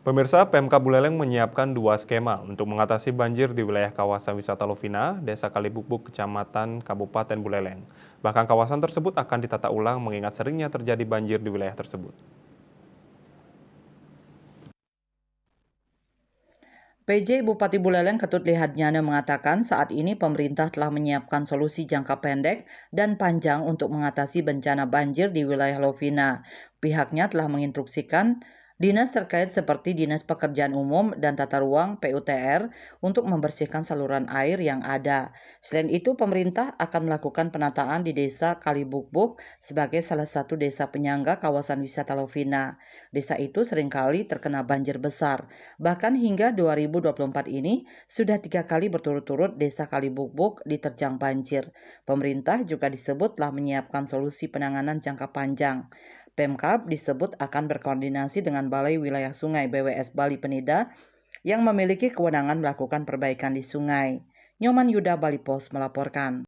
Pemirsa, PMK Buleleng menyiapkan dua skema untuk mengatasi banjir di wilayah kawasan wisata Lovina, Desa Kalibukbuk, Kecamatan Kabupaten Buleleng. Bahkan kawasan tersebut akan ditata ulang mengingat seringnya terjadi banjir di wilayah tersebut. PJ Bupati Buleleng Ketut Lihatnyana mengatakan saat ini pemerintah telah menyiapkan solusi jangka pendek dan panjang untuk mengatasi bencana banjir di wilayah Lovina. Pihaknya telah menginstruksikan dinas terkait seperti Dinas Pekerjaan Umum dan Tata Ruang PUTR untuk membersihkan saluran air yang ada. Selain itu, pemerintah akan melakukan penataan di Desa Kalibukbuk sebagai salah satu desa penyangga kawasan wisata Lovina. Desa itu seringkali terkena banjir besar. Bahkan hingga 2024 ini sudah 3 kali berturut-turut Desa Kalibukbuk diterjang banjir. Pemerintah juga disebut telah menyiapkan solusi penanganan jangka panjang. Pemkab disebut akan berkoordinasi dengan Balai Wilayah Sungai BWS Bali Penida yang memiliki kewenangan melakukan perbaikan di sungai. Nyoman Yuda Bali Pos melaporkan.